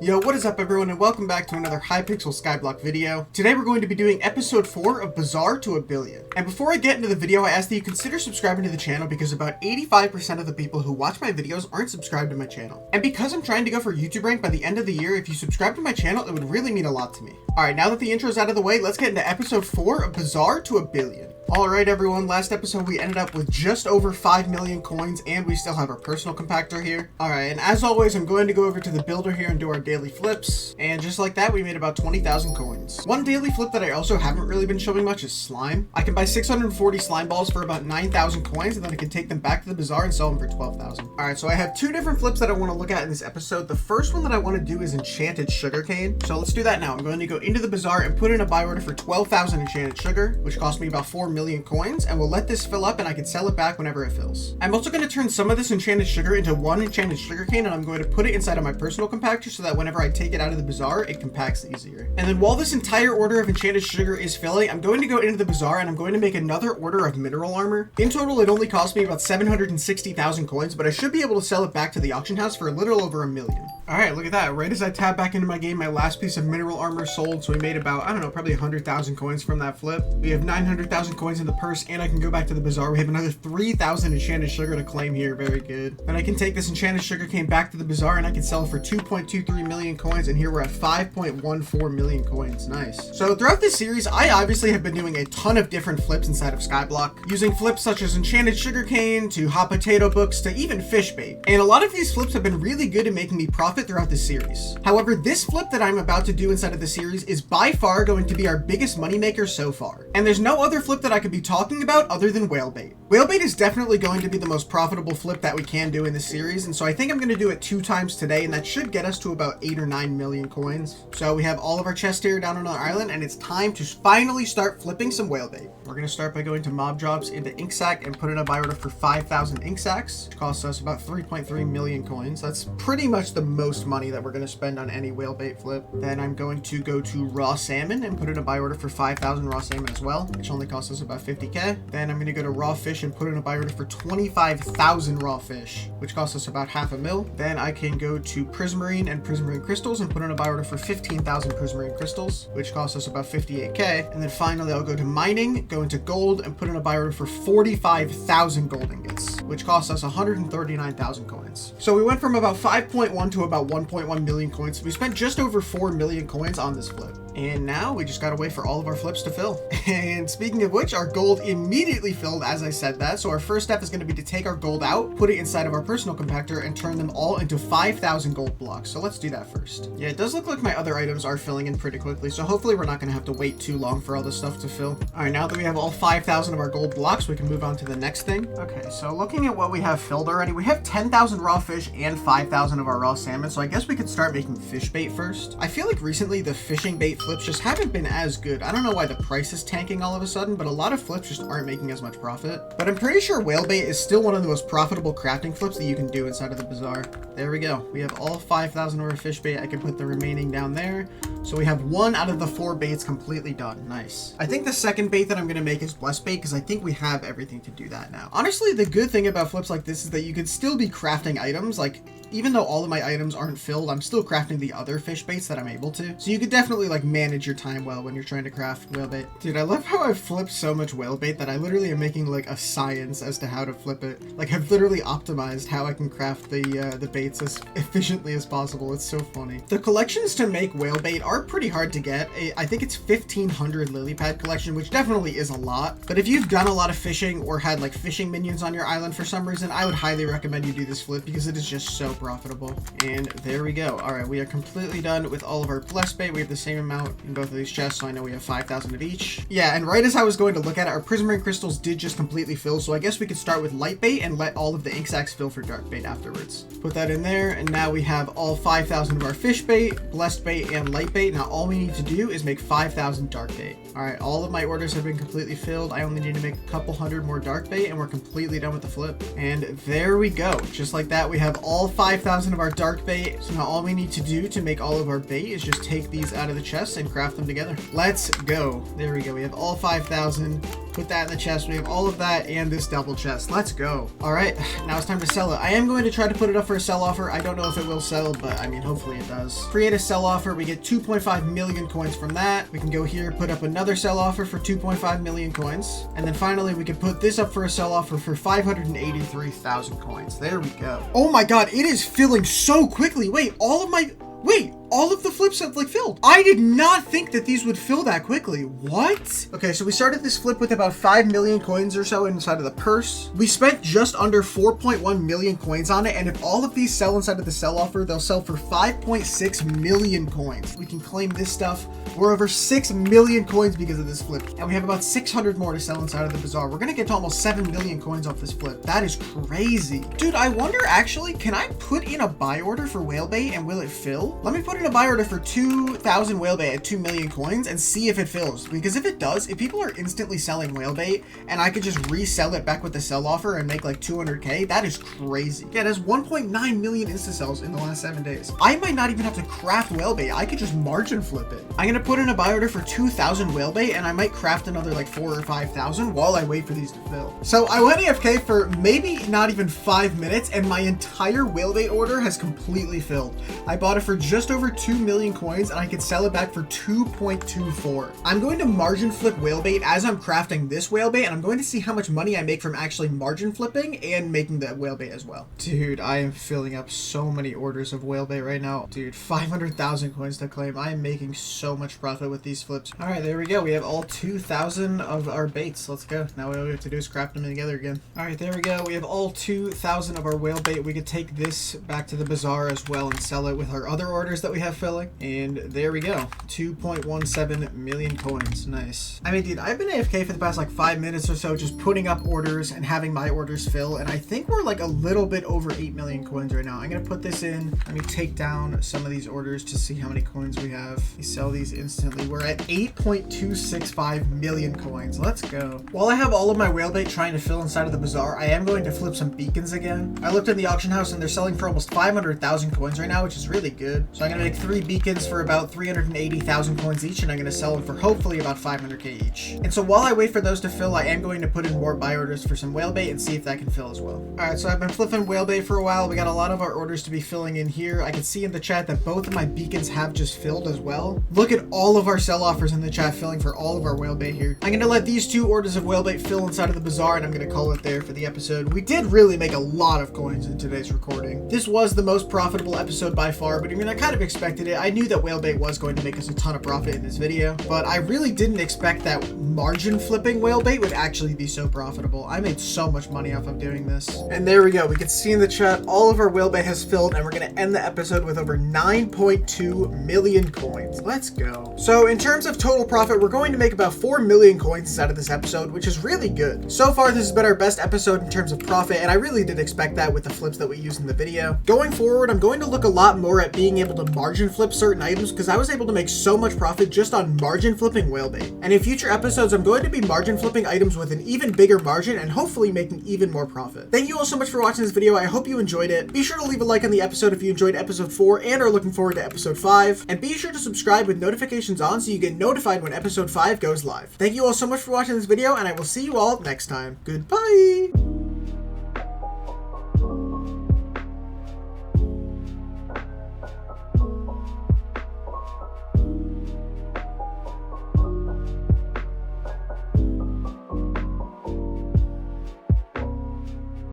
Yo, what is up everyone, and welcome back to another Hypixel Skyblock video. Today we're going to be doing episode 4 of Bazaar to a Billion. And before I get into the video, I ask that you consider subscribing to the channel because about 85% of the people who watch my videos aren't subscribed to my channel. And because I'm trying to go for YouTube rank by the end of the year, if you subscribe to my channel, it would really mean a lot to me. Alright, now that the intro's out of the way, let's get into episode 4 of Bazaar to a Billion. Alright everyone, last episode we ended up with just over 5 million coins and we still have our personal compactor here. Alright, and as always, I'm going to go over to the builder here and do our daily flips. And just like that, we made about 20,000 coins. One daily flip that I also haven't really been showing much is slime. I can buy 640 slime balls for about 9,000 coins and then I can take them back to the bazaar and sell them for 12,000. Alright, so I have two different flips that I want to look at in this episode. The first one that I want to do is enchanted sugarcane. So let's do that now. I'm going to go into the bazaar and put in a buy order for 12,000 enchanted sugar, which cost me about 4 million coins, and we'll let this fill up and I can sell it back whenever it fills. I'm also going to turn some of this enchanted sugar into one enchanted sugarcane, and I'm going to put it inside of my personal compactor so that whenever I take it out of the bazaar, it compacts easier. And then while this entire order of enchanted sugar is filling, I'm going to go into the bazaar and I'm going to make another order of mineral armor. In total, it only cost me about 760,000 coins, but I should be able to sell it back to the auction house for a little over 1 million. Alright, look at that. Right as I tab back into my game, my last piece of mineral armor sold, so we made about, I don't know, probably 100,000 coins from that flip. We have 900,000 coins in the purse, and I can go back to the bazaar. We have another 3,000 enchanted sugar to claim here. Very good. Then I can take this enchanted sugar cane back to the bazaar, and I can sell it for 2.23 million coins, and here we're at 5.14 million coins. Nice. So throughout this series, I obviously have been doing a ton of different flips inside of Skyblock, using flips such as enchanted sugar cane, to hot potato books, to even fish bait. And a lot of these flips have been really good at making me profit throughout this series. However, this flip that I'm about to do inside of the series is by far going to be our biggest moneymaker so far. And there's no other flip that I could be talking about other than whale bait. Whale bait is definitely going to be the most profitable flip that we can do in this series, and so I think I'm going to do it 2 times today, and that should get us to about 8 or 9 million coins. So we have all of our chests here down on our island, and it's time to finally start flipping some whale bait. We're going to start by going to mob drops into ink sack and put in a buy order for 5,000 ink sacks, which costs us about 3.3 million coins. That's pretty much the most money that we're going to spend on any whale bait flip. Then I'm going to go to raw salmon and put in a buy order for 5,000 raw salmon as well, which only costs us about 50k. Then I'm going to go to raw fish and put in a buy order for 25,000 raw fish, which costs us about half a mil. Then I can go to prismarine and prismarine crystals and put in a buy order for 15,000 prismarine crystals, which costs us about 58k. And then finally I'll go to mining, go into gold, and put in a buy order for 45,000 gold ingots, which costs us 139,000 coins. So we went from about 5.1 to about 1.1 million coins. We spent just over 4 million coins on this flip. And now we just gotta wait for all of our flips to fill. And speaking of which, our gold immediately filled as I said that. So our first step is gonna be to take our gold out, put it inside of our personal compactor, and turn them all into 5,000 gold blocks. So let's do that first. Yeah, it does look like my other items are filling in pretty quickly, so hopefully we're not gonna have to wait too long for all this stuff to fill. All right, now that we have all 5,000 of our gold blocks, we can move on to the next thing. Okay, so looking at what we have filled already, we have 10,000 raw fish and 5,000 of our raw salmon, so I guess we could start making fish bait first. I feel like recently the fishing bait flips just haven't been as good. I don't know why the price is tanking all of a sudden, but a lot of flips just aren't making as much profit. But I'm pretty sure whale bait is still one of the most profitable crafting flips that you can do inside of the bazaar. There we go. We have all 5,000 of our fish bait. I can put the remaining down there. So we have 1 out of the 4 baits completely done. Nice. I think the second bait that I'm going to make is blessed bait because I think we have everything to do that now. Honestly, the good thing about flips like this is that you can still be crafting items. Like, even though all of my items aren't filled, I'm still crafting the other fish baits that I'm able to. So you could definitely like manage your time well when you're trying to craft whale bait. Dude, I love how I've flipped so much whale bait that I literally am making like a science as to how to flip it. Like I've literally optimized how I can craft the baits as efficiently as possible. It's so funny. The collections to make whale bait are pretty hard to get. I think it's 1,500 lily pad collection, which definitely is a lot. But if you've done a lot of fishing or had like fishing minions on your island for some reason, I would highly recommend you do this flip because it is just so profitable. And there we go. All right, we are completely done with all of our blessed bait. We have the same amount in both of these chests, so I know we have 5,000 of each. Yeah, and right as I was going to look at it, our prismarine crystals did just completely fill, so I guess we could start with light bait and let all of the ink sacks fill for dark bait afterwards. Put that in there, and now we have all 5,000 of our fish bait, blessed bait, and light bait. Now all we need to do is make 5,000 dark bait. All right, all of my orders have been completely filled. I only need to make a couple hundred more dark bait, and we're completely done with the flip. And there we go. Just like that, we have all 5,000 of our dark bait. So now all we need to do to make all of our bait is just take these out of the chest and craft them together. Let's go. There we go. We have all 5,000. Put that in the chest. We have all of that and this double chest. Let's go. All right, now it's time to sell it. I am going to try to put it up for a sell offer. I don't know if it will sell, but I mean, hopefully it does. Create a sell offer. We get 2.5 million coins from that. We can go here, put up another sell offer for 2.5 million coins. And then finally, we can put this up for a sell offer for 583,000 coins. There we go. Oh my God, it is filling so quickly. Wait, all of the flips have like filled. I did not think that these would fill that quickly. What? Okay, so we started this flip with about 5 million coins or so inside of the purse. We spent just under 4.1 million coins on it, and if all of these sell inside of the sell offer, they'll sell for 5.6 million coins. We can claim this stuff. We're over 6 million coins because of this flip, and we have about 600 more to sell inside of the bazaar. We're gonna get to almost 7 million coins off this flip. That is crazy. Dude, I wonder actually, can I put in a buy order for whale bait and will it fill? Let me put in a buy order for 2,000 whale bait at 2 million coins and see if it fills. Because if it does, if people are instantly selling whale bait and I could just resell it back with the sell offer and make like 200K, that is crazy. Yeah, it has 1.9 million insta sells in the last 7 days. I might not even have to craft whale bait. I could just margin flip it. I'm gonna put in a buy order for 2,000 whale bait and I might craft another like 4,000 or 5,000 while I wait for these to fill. So I went AFK for maybe not even 5 minutes and my entire whale bait order has completely filled. I bought it for just over 2 million coins and I could sell it back for 2.24. I'm going to margin flip whale bait as I'm crafting this whale bait, and I'm going to see how much money I make from actually margin flipping and making that whale bait as well. Dude, I am filling up so many orders of whale bait right now. Dude, 500,000 coins to claim. I am making so much profit with these flips. All right, there we go. We have all 2,000 of our baits. Let's go. Now all we have to do is craft them together again. All right, there we go. We have all 2,000 of our whale bait. We could take this back to the bazaar as well and sell it with our other orders that we have filling. And there we go. 2.17 million coins. Nice. I mean, dude, I've been AFK for the past like 5 minutes or so, just putting up orders and having my orders fill. And I think we're like a little bit over 8 million coins right now. I'm going to put this in. Let me take down some of these orders to see how many coins we have. We sell these instantly. We're at 8.265 million coins. Let's go. While I have all of my whale bait trying to fill inside of the bazaar, I am going to flip some beacons again. I looked in the auction house and they're selling for almost 500,000 coins right now, which is really good. So I'm going to make 3 beacons for about 380,000 coins each, and I'm going to sell them for hopefully about 500K each. And so while I wait for those to fill, I am going to put in more buy orders for some whale bait and see if that can fill as well. All right, so I've been flipping whale bait for a while. We got a lot of our orders to be filling in here. I can see in the chat that both of my beacons have just filled as well. Look at all of our sell offers in the chat filling for all of our whale bait here. I'm going to let these 2 orders of whale bait fill inside of the bazaar, and I'm going to call it there for the episode. We did really make a lot of coins in today's recording. This was the most profitable episode by far, but I mean, I kind of expected it. I knew that whale bait was going to make us a ton of profit in this video, but I really didn't expect that margin flipping whale bait would actually be so profitable. I made so much money off of doing this. And there we go. We can see in the chat all of our whale bait has filled, and we're going to end the episode with over 9.2 million coins. Let's go. So in terms of total profit, we're going to make about 4 million coins out of this episode, which is really good. So far, this has been our best episode in terms of profit, and I really did expect that with the flips that we used in the video. Going forward, I'm going to look a lot more at being able to margin flip certain items because I was able to make so much profit just on margin flipping whale bait. And in future episodes, I'm going to be margin flipping items with an even bigger margin and hopefully making even more profit. Thank you all so much for watching this video. I hope you enjoyed it. Be sure to leave a like on the episode if you enjoyed episode 4 and are looking forward to episode 5. And be sure to subscribe with notifications on so you get notified when episode 5 goes live. Thank you all so much for watching this video, and I will see you all next time. Goodbye!